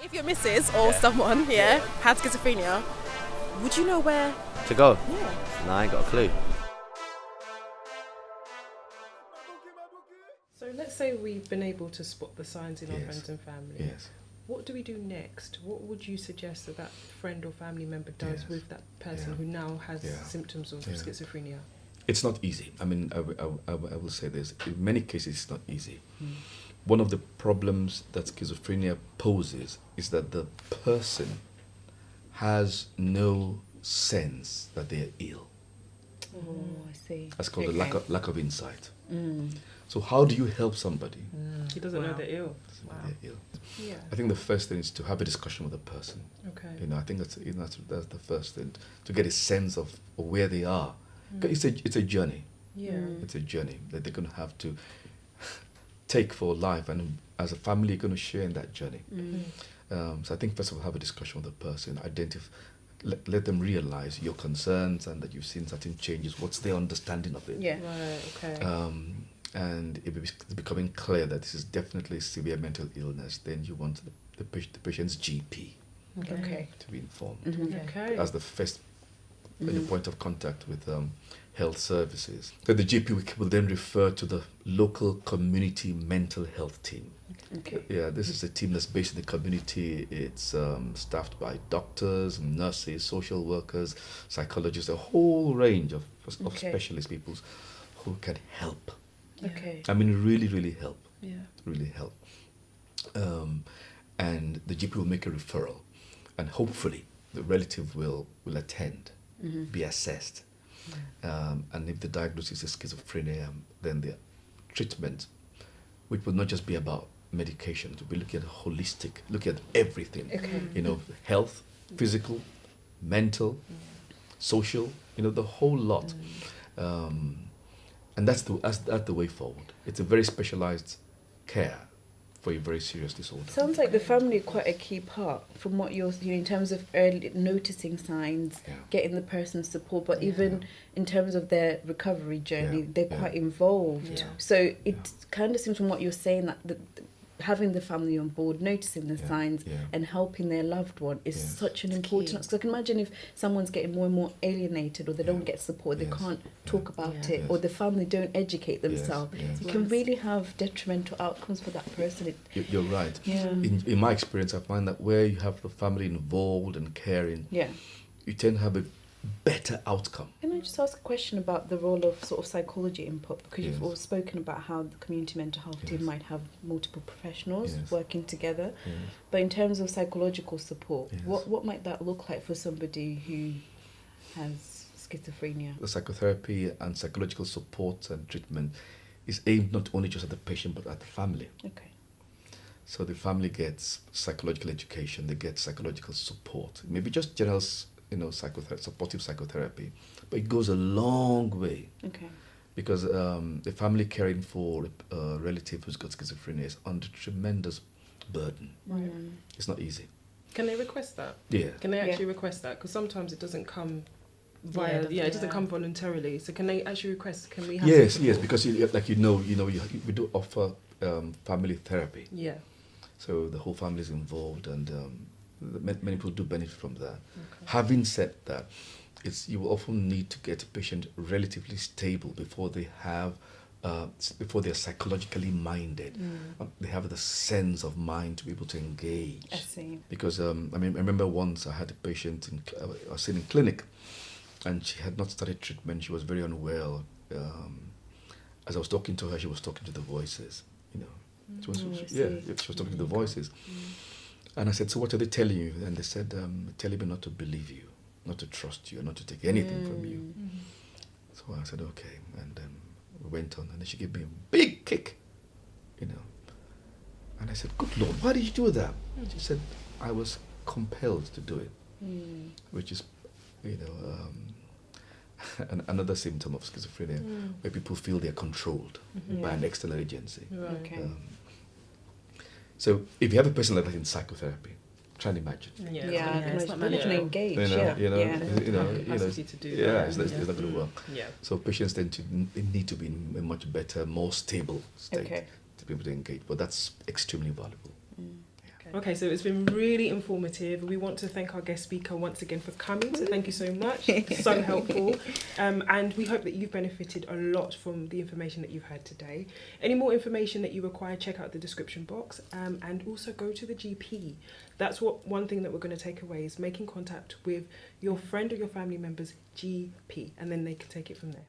If your missus or someone, had schizophrenia, would you know where To go? Yeah. No, I ain't got a clue. So let's say we've been able to spot the signs in our Yes. friends and family. Yes. What do we do next? What would you suggest that friend or family member does Yes. with that person Yeah. who now has Yeah. symptoms of Yeah. schizophrenia? It's not easy. I mean, I will say this. In many cases, it's not easy. One of the problems that schizophrenia poses is that the person has no sense that they are ill. Oh, I see. That's called a lack of insight. Mm. So how do you help somebody He doesn't know they're ill. when they're ill? Yeah. I think the first thing is to have a discussion with the person. Okay. I think that's the first thing, to get a sense of where they are. 'Cause it's a journey. Yeah. It's a journey that they're going to have to take for life, and as a family, you're going to share in that journey. So I think first of all, have a discussion with the person, let them realize your concerns and that you've seen certain changes. What's their understanding of it? Yeah. Right. Okay. And if it's becoming clear that this is definitely severe mental illness, then you want the patient's GP Okay. to be informed Okay. as the first point of contact with health services. Then the GP will then refer to the local community mental health team. Okay. Yeah, this is a team that's based in the community. It's staffed by doctors, nurses, social workers, psychologists, a whole range of Okay. specialist people who can help. Okay. I mean, really, really help. Yeah. Really help. And the GP will make a referral, and hopefully the relative will attend, be assessed. And if the diagnosis is schizophrenia, then the treatment, which will not just be about medication, to be looking at holistic, looking at everything. Okay. Health, physical, mental, social, the whole lot. And that's the way forward. It's a very specialized care for a very serious disorder. Sounds like the family are quite a key part from what you're in terms of early noticing signs, Yeah. getting the person support, but even in terms of their recovery journey, Yeah. they're Yeah. quite involved. Yeah. So it kind of seems from what you're saying that having the family on board, noticing the Yeah. signs Yeah. and helping their loved one is Yes. such an It's important. key. Because I can imagine if someone's getting more and more alienated, or they don't get support, they Yes. can't Yeah. talk about Yeah. it, or the family don't educate themselves, Yes. it can really have detrimental outcomes for that person. You're right. Yeah. In my experience, I find that where you have the family involved and caring, Yeah. you tend to have a better outcome. Can I just ask a question about the role of sort of psychology input? Because you've Yes. all spoken about how the community mental health team Yes. might have multiple professionals Yes. working together. Yes. But in terms of psychological support, Yes. what might that look like for somebody who has schizophrenia? The psychotherapy and psychological support and treatment is aimed not only just at the patient but at the family. Okay. So the family gets psychological education, they get psychological support. Maybe just general, supportive psychotherapy, but it goes a long way Okay. because the family caring for a relative who's got schizophrenia is under tremendous burden. Right. It's not easy. Can they request that? Yeah. Can they actually Yeah. request that? Because sometimes it doesn't come Yeah, via. it Yeah, it doesn't doesn't- come voluntarily. So can they actually request? Can we have? Yes, some yes, support? because we do offer family therapy. Yeah. So the whole family is involved, and many people do benefit from that. Okay. Having said that, you will often need to get a patient relatively stable before they are psychologically minded. They have the sense of mind to be able to engage. I see. Because I remember once I had a patient I was in clinic, and she had not started treatment. She was very unwell. As I was talking to her, she was talking to the voices. She was talking to the voices. And I said, "So what are they telling you?" And they said, "Telling me not to believe you, not to trust you, not to take anything from you." So I said, "Okay," and we went on, and then she gave me a big kick, And I said, "Good Lord, why did you do that?" She said, "I was compelled to do it," which is, another symptom of schizophrenia, where people feel they're controlled by an external agency. Right. Okay. So if you have a person like that in psychotherapy, try and imagine. Yeah. Yeah, I can it's not imagine manageable. engage. Capacity to do yeah, that. it's not going to work. Yeah. So patients they need to be in a much better, more stable state Okay. to be able to engage. But that's extremely valuable. Okay, so it's been really informative. We want to thank our guest speaker once again for coming, so thank you so much. So helpful. And we hope that you've benefited a lot from the information that you've had today. Any more information that you require, check out the description box, and also go to the GP. That's one thing that we're going to take away, is making contact with your friend or your family member's GP, and then they can take it from there.